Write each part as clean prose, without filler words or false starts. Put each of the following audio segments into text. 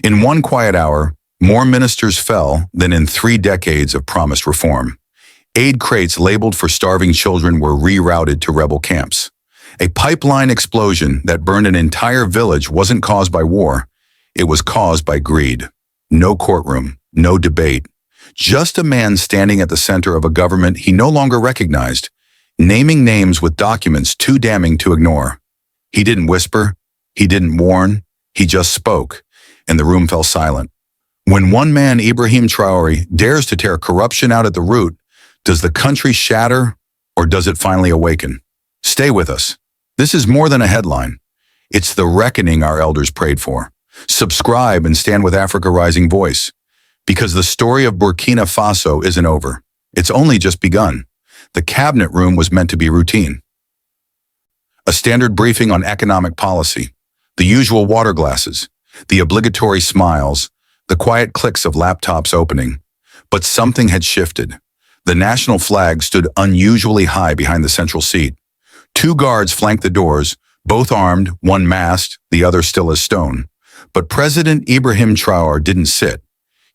In one quiet hour, more ministers fell than in 3 decades of promised reform. Aid crates labeled for starving children were rerouted to rebel camps. A pipeline explosion that burned an entire village wasn't caused by war. It was caused by greed. No courtroom, no debate. Just a man standing at the center of a government he no longer recognized, naming names with documents too damning to ignore. He didn't whisper, he didn't warn, he just spoke, and the room fell silent. When one man, Ibrahim Traore, dares to tear corruption out at the root, does the country shatter or does it finally awaken? Stay with us. This is more than a headline. It's the reckoning our elders prayed for. Subscribe and stand with Africa Rising Voice, because the story of Burkina Faso isn't over. It's only just begun. The cabinet room was meant to be routine. A standard briefing on economic policy, the usual water glasses, the obligatory smiles, the quiet clicks of laptops opening. But something had shifted. The national flag stood unusually high behind the central seat. 2 guards flanked the doors, both armed, one masked, the other still as stone. But President Ibrahim Traore didn't sit.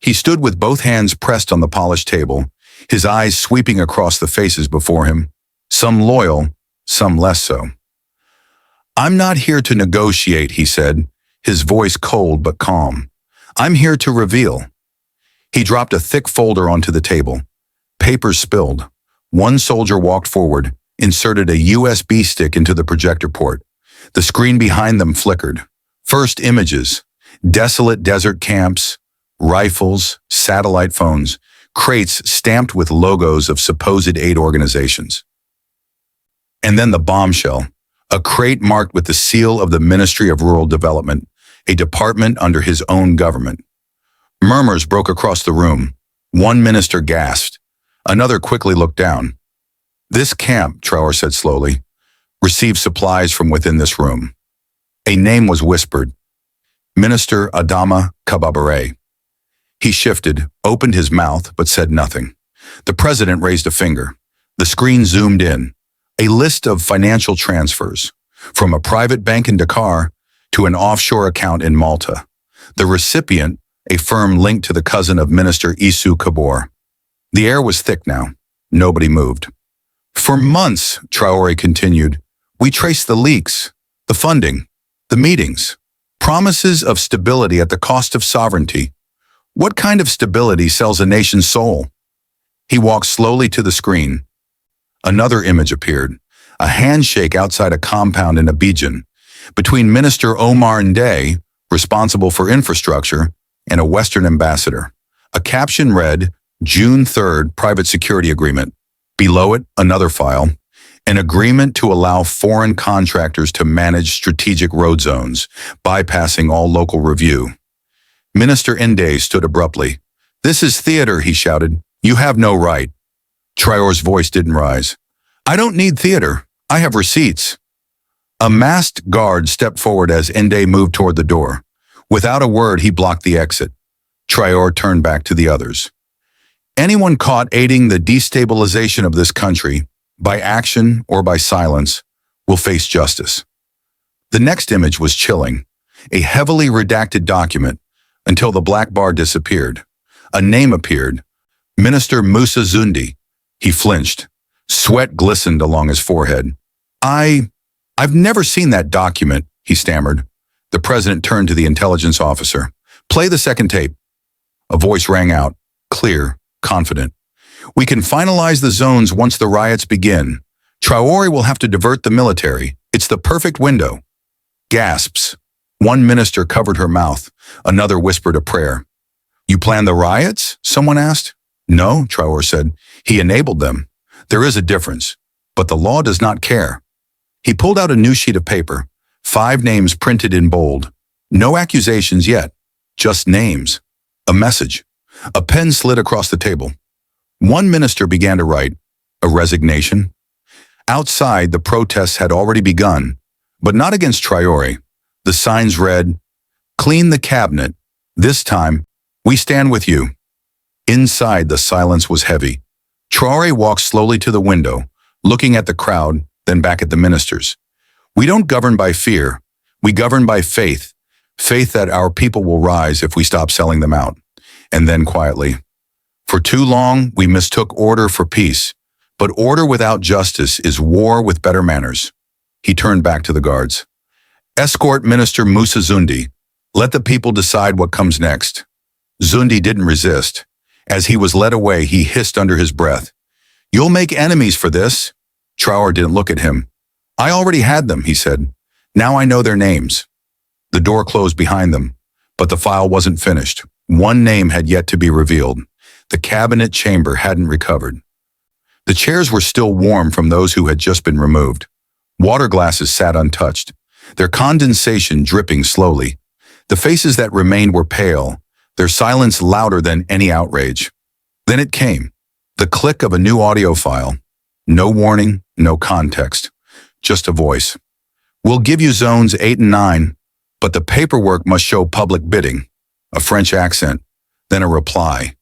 He stood with both hands pressed on the polished table, his eyes sweeping across the faces before him, some loyal, some less so. "I'm not here to negotiate," he said, his voice cold but calm. "I'm here to reveal." He dropped a thick folder onto the table. Papers spilled. One soldier walked forward, inserted a USB stick into the projector port. The screen behind them flickered. First images, desolate desert camps, rifles, satellite phones, crates stamped with logos of supposed aid organizations. And then the bombshell, a crate marked with the seal of the Ministry of Rural Development, a department under his own government. Murmurs broke across the room. One minister gasped. Another quickly looked down. "This camp," Traore said slowly, "received supplies from within this room." A name was whispered. Minister Adama Kababare. He shifted, opened his mouth, but said nothing. The president raised a finger. The screen zoomed in. A list of financial transfers, from a private bank in Dakar to an offshore account in Malta. The recipient, a firm linked to the cousin of Minister Isu Kabor. The air was thick now. Nobody moved. "For months," Traore continued, "we traced the leaks, the funding, the meetings, promises of stability at the cost of sovereignty. What kind of stability sells a nation's soul?" He walked slowly to the screen. Another image appeared, a handshake outside a compound in Abidjan, between Minister Omar Ndeye, responsible for infrastructure, and a Western ambassador. A caption read, "June 3rd, Private Security Agreement." Below it, another file, an agreement to allow foreign contractors to manage strategic road zones, bypassing all local review. Minister Ndeye stood abruptly. "This is theater," he shouted. "You have no right." Traore's voice didn't rise. "I don't need theater. I have receipts." A masked guard stepped forward as Ndeye moved toward the door. Without a word, he blocked the exit. Traore turned back to the others. "Anyone caught aiding the destabilization of this country, by action or by silence, will face justice." The next image was chilling. A heavily redacted document, until the black bar disappeared. A name appeared. Minister Musa Zundi. He flinched. Sweat glistened along his forehead. I've never seen that document," he stammered. The president turned to the intelligence officer. "Play the second tape." A voice rang out, clear, confident. "We can finalize the zones once the riots begin. Traore will have to divert the military. It's the perfect window." Gasps. One minister covered her mouth. Another whispered a prayer. "You plan the riots?" someone asked. "No," Traore said. "He enabled them. There is a difference, but the law does not care." He pulled out a new sheet of paper, 5 names printed in bold. No accusations yet, just names. A message. A pen slid across the table. One minister began to write, a resignation. Outside, the protests had already begun, but not against Traore. The signs read, "Clean the cabinet. This time, we stand with you." Inside, the silence was heavy. Traore walked slowly to the window, looking at the crowd, then back at the ministers. "We don't govern by fear. We govern by faith. Faith that our people will rise if we stop selling them out. And then quietly, for too long, we mistook order for peace, but order without justice is war with better manners. He turned back to the guards. Escort Minister Musa Zundi. Let the people decide what comes next. Zundi didn't resist. As he was led away, he hissed under his breath. You'll make enemies for this. Traore didn't look at him. I already had them, he said. Now I know their names. The door closed behind them, but the file wasn't finished. One name had yet to be revealed. The cabinet chamber hadn't recovered. The chairs were still warm from those who had just been removed. Water glasses sat untouched, their condensation dripping slowly. The faces that remained were pale, their silence louder than any outrage. Then it came, the click of a new audio file. No warning, no context, just a voice. We'll give you zones 8 and 9, but the paperwork must show public bidding. A French accent, then a reply.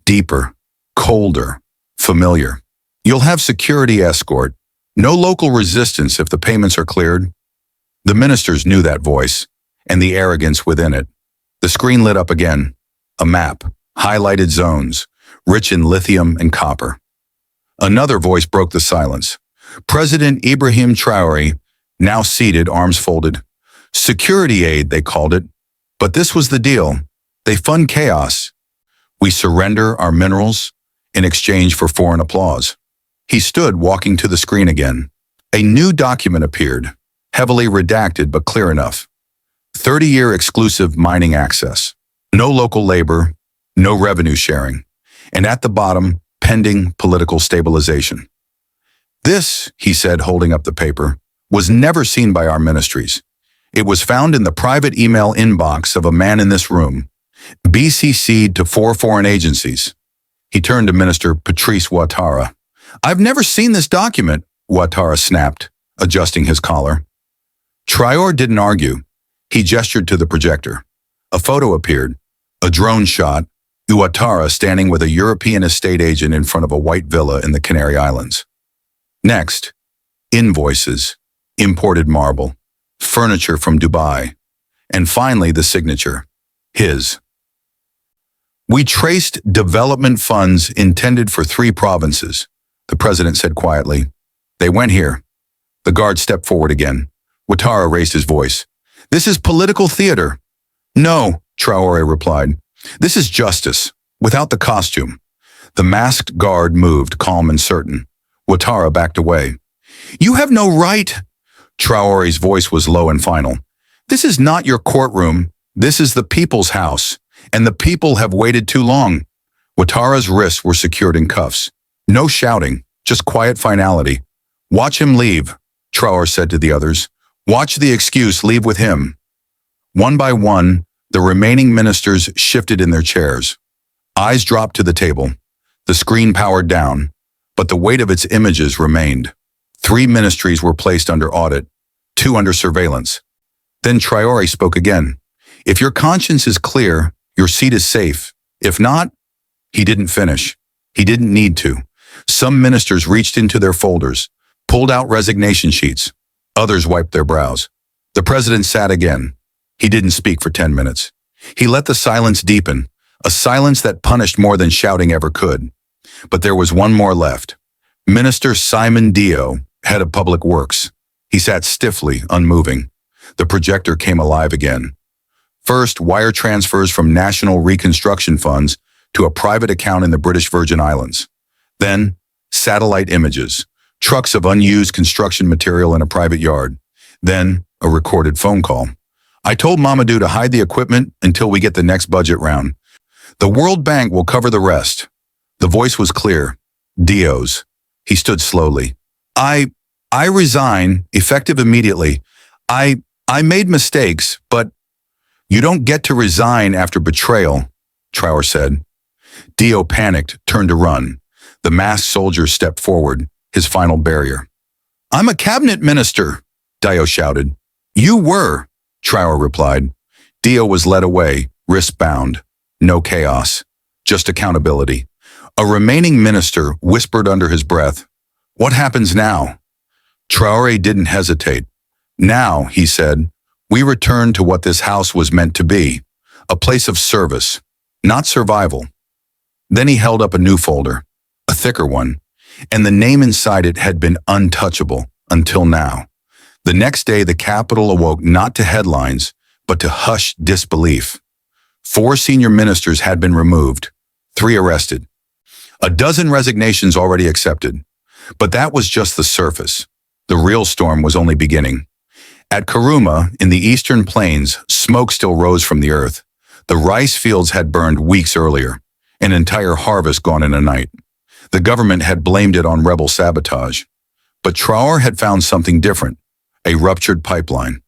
Deeper, colder, familiar. You'll have security escort. No local resistance if the payments are cleared. The ministers knew that voice, and the arrogance within it. The screen lit up again. A map, highlighted zones, rich in lithium and copper. Another voice broke the silence. President Ibrahim Traore, now seated, arms folded. Security aid, they called it. But this was the deal. They fund chaos. We surrender our minerals in exchange for foreign applause. He stood, walking to the screen again. A new document appeared, heavily redacted but clear enough. 30-year exclusive mining access. No local labor, no revenue sharing. And at the bottom, pending political stabilization. This, he said, holding up the paper, was never seen by our ministries. It was found in the private email inbox of a man in this room, BCC'd to 4 foreign agencies. He turned to Minister Patrice Ouattara. I've never seen this document, Ouattara snapped, adjusting his collar. Traore didn't argue. He gestured to the projector. A photo appeared, a drone shot, Ouattara standing with a European estate agent in front of a white villa in the Canary Islands. Next, invoices, imported marble, furniture from Dubai, and finally the signature, his. We traced development funds intended for 3 provinces, the president said quietly. They went here. The guard stepped forward again. Ouattara raised his voice. This is political theater. No, Traore replied. This is justice, without the costume. The masked guard moved, calm and certain. Ouattara backed away. You have no right. Traore's voice was low and final. This is not your courtroom. This is the people's house, and the people have waited too long. Ouattara's wrists were secured in cuffs. No shouting, just quiet finality. Watch him leave, Traore said to the others. Watch the excuse leave with him. One by one, the remaining ministers shifted in their chairs. Eyes dropped to the table. The screen powered down, but the weight of its images remained. 3 ministries were placed under audit, 2 under surveillance. Then Traore spoke again. If your conscience is clear, your seat is safe. If not, he didn't finish. He didn't need to. Some ministers reached into their folders, pulled out resignation sheets. Others wiped their brows. The president sat again. He didn't speak for 10 minutes. He let the silence deepen, a silence that punished more than shouting ever could. But there was one more left. Minister Simon Dio, head of public works. He sat stiffly, unmoving. The projector came alive again. First, wire transfers from national reconstruction funds to a private account in the British Virgin Islands. Then, satellite images, trucks of unused construction material in a private yard. Then, a recorded phone call. I told Mamadou to hide the equipment until we get the next budget round. The World Bank will cover the rest. The voice was clear. Dio's. He stood slowly. I resign, effective immediately. I made mistakes, but you don't get to resign after betrayal, Traore said. Dio panicked, turned to run. The masked soldier stepped forward, his final barrier. I'm a cabinet minister, Dio shouted. You were, Traore replied. Dio was led away, wrist bound. No chaos, just accountability. A remaining minister whispered under his breath, What happens now? Traore didn't hesitate. Now, he said, We returned to what this house was meant to be, a place of service, not survival. Then he held up a new folder, a thicker one, and the name inside it had been untouchable until now. The next day, the Capitol awoke not to headlines, but to hushed disbelief. 4 senior ministers had been removed, 3 arrested. A dozen resignations already accepted. But that was just the surface. The real storm was only beginning. At Karuma, in the eastern plains, smoke still rose from the earth. The rice fields had burned weeks earlier, an entire harvest gone in a night. The government had blamed it on rebel sabotage. But Traore had found something different, a ruptured pipeline.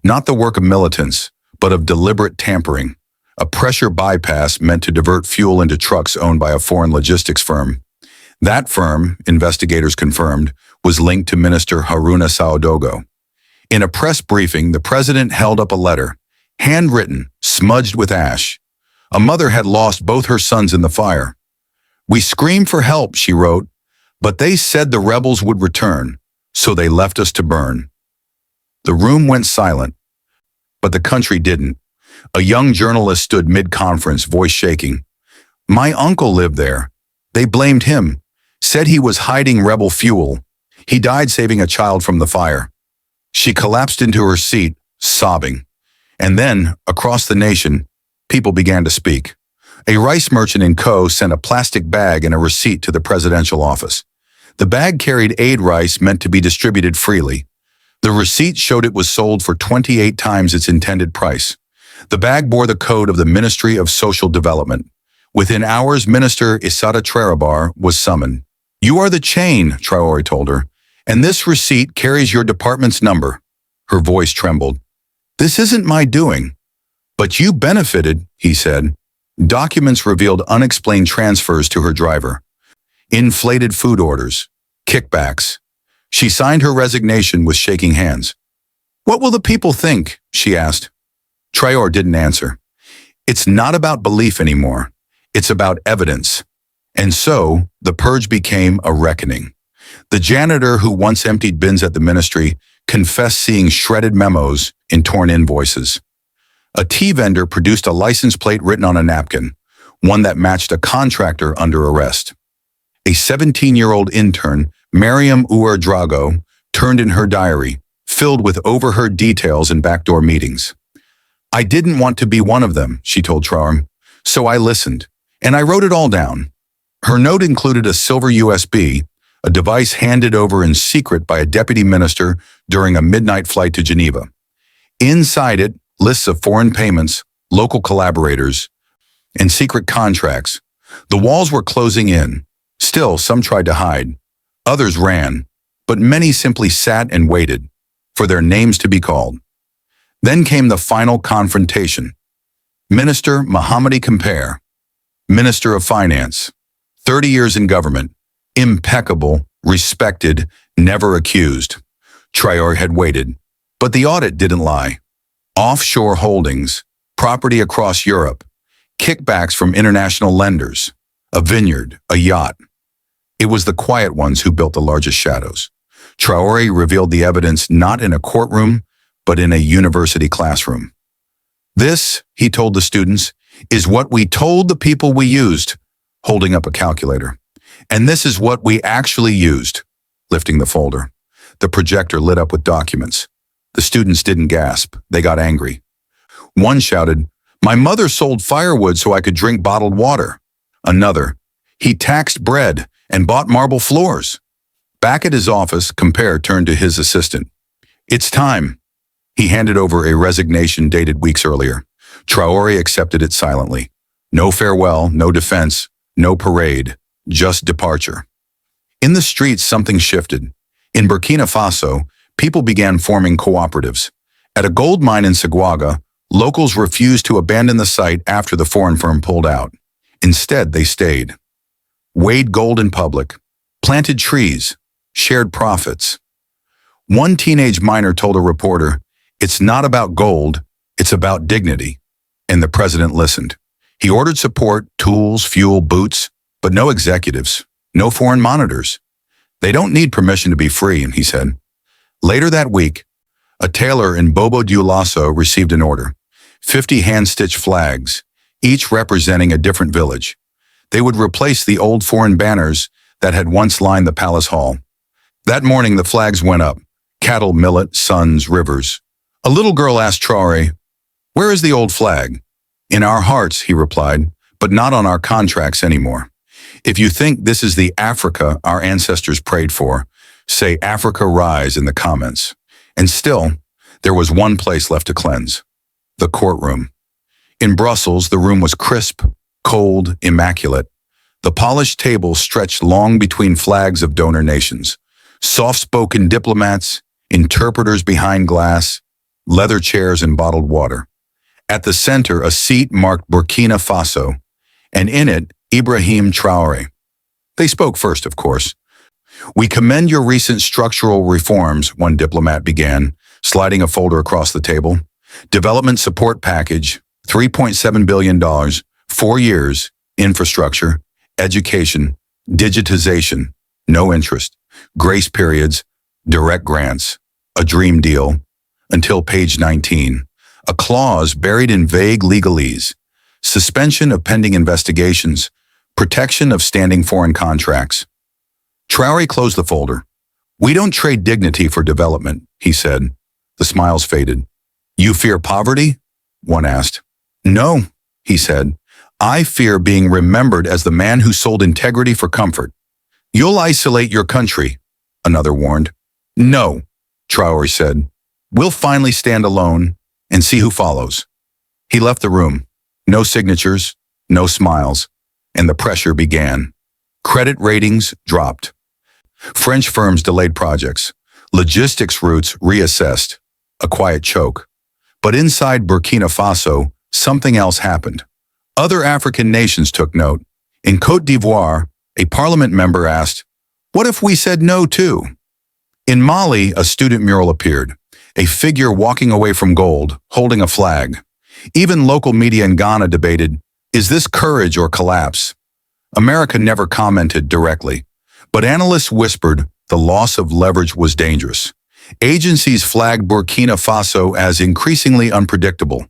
Not the work of militants, but of deliberate tampering. A pressure bypass meant to divert fuel into trucks owned by a foreign logistics firm. That firm, investigators confirmed, was linked to Minister Haruna Saudogo. In a press briefing, the president held up a letter, handwritten, smudged with ash. A mother had lost both her sons in the fire. "We screamed for help," she wrote, "but they said the rebels would return, so they left us to burn." The room went silent, but the country didn't. A young journalist stood mid-conference, voice shaking. "My uncle lived there. They blamed him, said he was hiding rebel fuel. He died saving a child from the fire." She collapsed into her seat, sobbing. And then, across the nation, people began to speak. A rice merchant in Co sent a plastic bag and a receipt to the presidential office. The bag carried aid rice meant to be distributed freely. The receipt showed it was sold for 28 times its intended price. The bag bore the code of the Ministry of Social Development. Within hours, Minister Issata Traore was summoned. "You are the chain," Traore told her, "and this receipt carries your department's number." Her voice trembled. "This isn't my doing." "But you benefited," he said. Documents revealed unexplained transfers to her driver. Inflated food orders. Kickbacks. She signed her resignation with shaking hands. "What will the people think?" she asked. Traore didn't answer. "It's not about belief anymore. It's about evidence." And so, the purge became a reckoning. The janitor who once emptied bins at the ministry confessed seeing shredded memos in torn invoices. A tea vendor produced a license plate written on a napkin, one that matched a contractor under arrest. A 17-year-old intern, Mariam Drago, turned in her diary, filled with overheard details and backdoor meetings. "I didn't want to be one of them," she told Traore, "so I listened, and I wrote it all down." Her note included a silver USB, a device handed over in secret by a deputy minister during a midnight flight to Geneva. Inside it, lists of foreign payments, local collaborators, and secret contracts. The walls were closing in. Still, some tried to hide. Others ran, but many simply sat and waited for their names to be called. Then came the final confrontation. Minister Mohammadi Compare, Minister of Finance, 30 years in government, impeccable, respected, never accused. Traore had waited, but the audit didn't lie. Offshore holdings, property across Europe, kickbacks from international lenders, a vineyard, a yacht. It was the quiet ones who built the largest shadows. Traore revealed the evidence not in a courtroom, but in a university classroom. "This," he told the students, "is what we told the people we used," holding up a calculator. "And this is what we actually used," lifting the folder. The projector lit up with documents. The students didn't gasp. They got angry. One shouted, "My mother sold firewood so I could drink bottled water." Another, "He taxed bread and bought marble floors." Back at his office, Compare turned to his assistant. "It's time." He handed over a resignation dated weeks earlier. Traore accepted it silently. No farewell, no defense, no parade, just departure. In the streets, something shifted. In Burkina Faso, people began forming cooperatives. At a gold mine in Sagwaga, locals refused to abandon the site after the foreign firm pulled out. Instead, they stayed. Weighed gold in public, planted trees, shared profits. One teenage miner told a reporter, "It's not about gold, it's about dignity." And the president listened. He ordered support, tools, fuel, boots, but no executives, no foreign monitors. "They don't need permission to be free," he said. Later that week, A tailor in Bobo Dioulasso received an order. 50 hand-stitched flags, each representing a different village. They would replace the old foreign banners that had once lined the palace hall. That morning, the flags went up. Cattle, millet, sons, rivers. A little girl asked Traoré, "Where is the old flag?" "In our hearts," he replied, "but not on our contracts anymore." If you think this is the Africa our ancestors prayed for, say Africa rise in the comments. And still, there was one place left to cleanse. The courtroom. In Brussels, the room was crisp, cold, immaculate. The polished table stretched long between flags of donor nations. Soft-spoken diplomats, interpreters behind glass, leather chairs and bottled water. At the center, a seat marked Burkina Faso, and in it, Ibrahim Traoré. They spoke first, of course. "We commend your recent structural reforms," one diplomat began, sliding a folder across the table. "Development support package, $3.7 billion, 4 years, infrastructure, education, digitization, no interest, grace periods, direct grants, a dream deal," until page 19. A clause buried in vague legalese, suspension of pending investigations, protection of standing foreign contracts. Traoré closed the folder. "We don't trade dignity for development," he said. The smiles faded. "You fear poverty?" one asked. "No," he said. "I fear being remembered as the man who sold integrity for comfort." "You'll isolate your country," another warned. "No," Traoré said. "We'll finally stand alone and see who follows." He left the room. No signatures, no smiles, and the pressure began. Credit ratings dropped. French firms delayed projects. Logistics routes reassessed. A quiet choke. But inside Burkina Faso, something else happened. Other African nations took note. In Côte d'Ivoire, a parliament member asked, "What if we said no too?" In Mali, a student mural appeared, a figure walking away from gold, holding a flag. Even local media in Ghana debated, is this courage or collapse? America never commented directly, but analysts whispered the loss of leverage was dangerous. Agencies flagged Burkina Faso as increasingly unpredictable.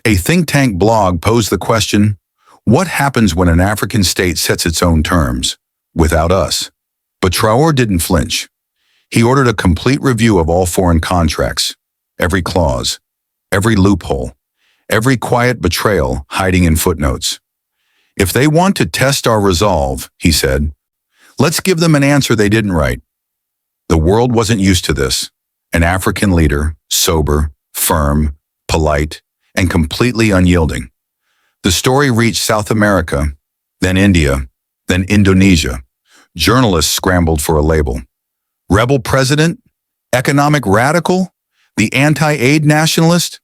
A think tank blog posed the question, what happens when an African state sets its own terms, without us? But Traoré didn't flinch. He ordered a complete review of all foreign contracts, every clause, every loophole, every quiet betrayal hiding in footnotes. "If they want to test our resolve," he said, "let's give them an answer they didn't write." The world wasn't used to this. An African leader, sober, firm, polite, and completely unyielding. The story reached South America, then India, then Indonesia. Journalists scrambled for a label. Rebel president? Economic radical? The anti-aid nationalist?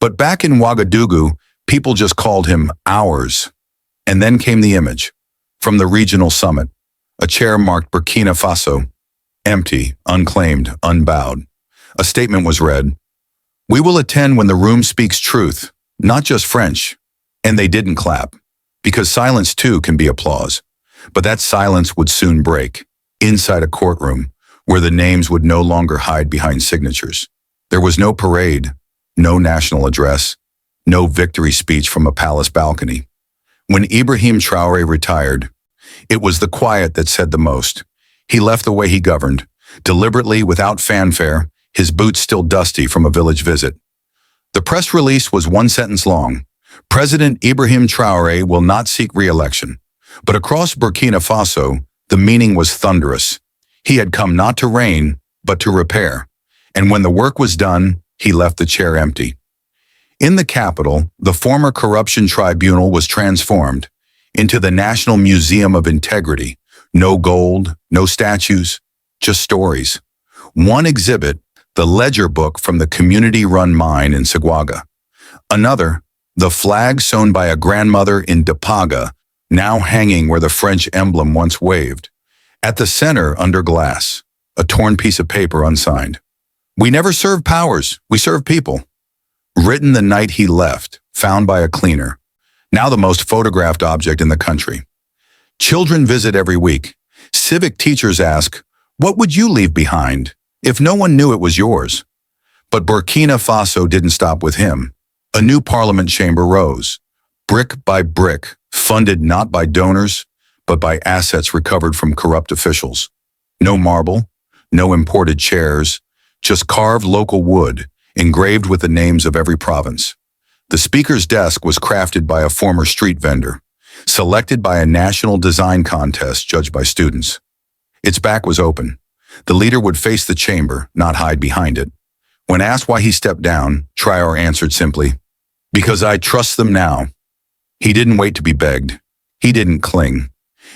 But back in Ouagadougou, people just called him ours. And then came the image. From the regional summit, a chair marked Burkina Faso. Empty, unclaimed, unbowed. A statement was read. "We will attend when the room speaks truth, not just French." And they didn't clap, because silence too can be applause. But that silence would soon break, inside a courtroom, where the names would no longer hide behind signatures. There was no parade, no national address, no victory speech from a palace balcony. When Ibrahim Traoré retired, it was the quiet that said the most. He left the way he governed, deliberately without fanfare, his boots still dusty from a village visit. The press release was one sentence long. President Ibrahim Traoré will not seek re-election. But across Burkina Faso, the meaning was thunderous. He had come not to reign, but to repair. And when the work was done, he left the chair empty. In the capital, the former corruption tribunal was transformed into the National Museum of Integrity. No gold, no statues, just stories. One exhibit, the ledger book from the community-run mine in Sagwaga. Another, the flag sewn by a grandmother in Dapaga, now hanging where the French emblem once waved. At the center, under glass, a torn piece of paper unsigned. "We never serve powers, we serve people." Written the night he left, found by a cleaner. Now the most photographed object in the country. Children visit every week. Civic teachers ask, "What would you leave behind if no one knew it was yours?" But Burkina Faso didn't stop with him. A new parliament chamber rose, brick by brick, funded not by donors, but by assets recovered from corrupt officials. No marble, no imported chairs, just carved local wood, engraved with the names of every province. The speaker's desk was crafted by a former street vendor, selected by a national design contest judged by students. Its back was open. The leader would face the chamber, not hide behind it. When asked why he stepped down, Traoré answered simply, "Because I trust them now." He didn't wait to be begged. He didn't cling.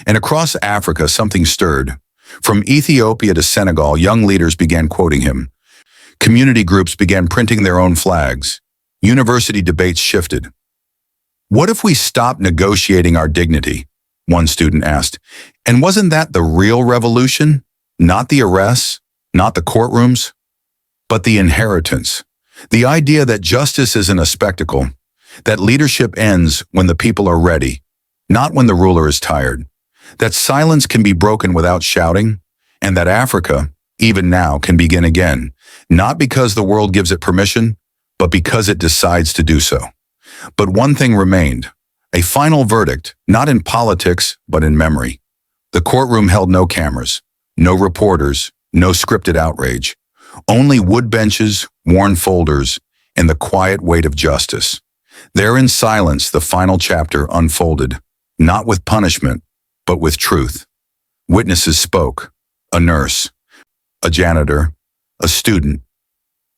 And across Africa, something stirred. From Ethiopia to Senegal, young leaders began quoting him. Community groups began printing their own flags. University debates shifted. "What if we stopped negotiating our dignity?" one student asked. And wasn't that the real revolution? Not the arrests, not the courtrooms, but the inheritance. The idea that justice isn't a spectacle, that leadership ends when the people are ready, not when the ruler is tired, that silence can be broken without shouting, and that Africa, even now, can begin again, not because the world gives it permission, but because it decides to do so. But one thing remained, a final verdict, not in politics, but in memory. The courtroom held no cameras, no reporters, no scripted outrage, only wood benches, worn folders, and the quiet weight of justice. There in silence, the final chapter unfolded, not with punishment, but with truth. Witnesses spoke, a nurse, a janitor, a student,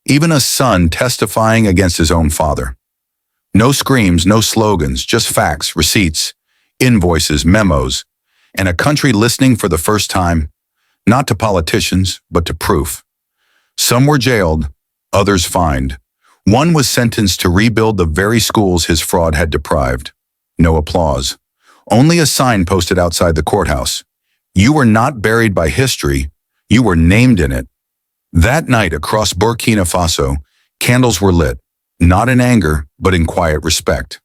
even a son testifying against his own father. No screams, no slogans, just facts, receipts, invoices, memos, and a country listening for the first time, not to politicians, but to proof. Some were jailed, others fined. One was sentenced to rebuild the very schools his fraud had deprived. No applause. Only a sign posted outside the courthouse. You were not buried by history, you were named in it. That night across Burkina Faso, candles were lit, not in anger, but in quiet respect.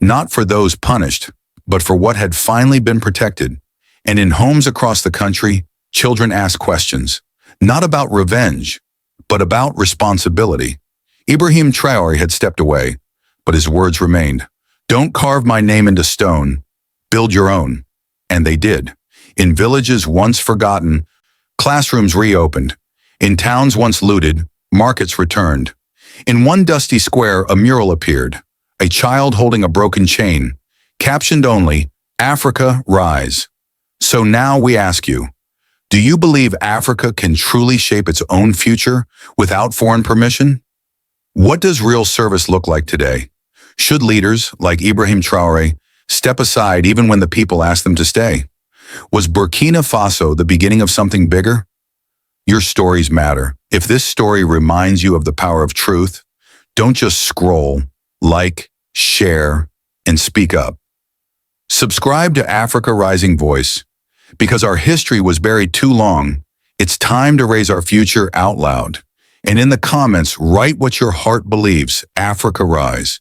Not for those punished, but for what had finally been protected. And in homes across the country, children asked questions, not about revenge, but about responsibility. Ibrahim Traoré had stepped away, but his words remained. Don't carve my name into stone, build your own. And they did. In villages once forgotten, classrooms reopened. In towns once looted, markets returned. In one dusty square, a mural appeared, a child holding a broken chain, captioned only, Africa, rise. So now we ask you, do you believe Africa can truly shape its own future without foreign permission? What does real service look like today? Should leaders, like Ibrahim Traoré, step aside even when the people ask them to stay? Was Burkina Faso the beginning of something bigger? Your stories matter. If this story reminds you of the power of truth, don't just scroll, like, share, and speak up. Subscribe to Africa Rising Voice. Because our history was buried too long, it's time to raise our future out loud. And in the comments, write what your heart believes. Africa Rise.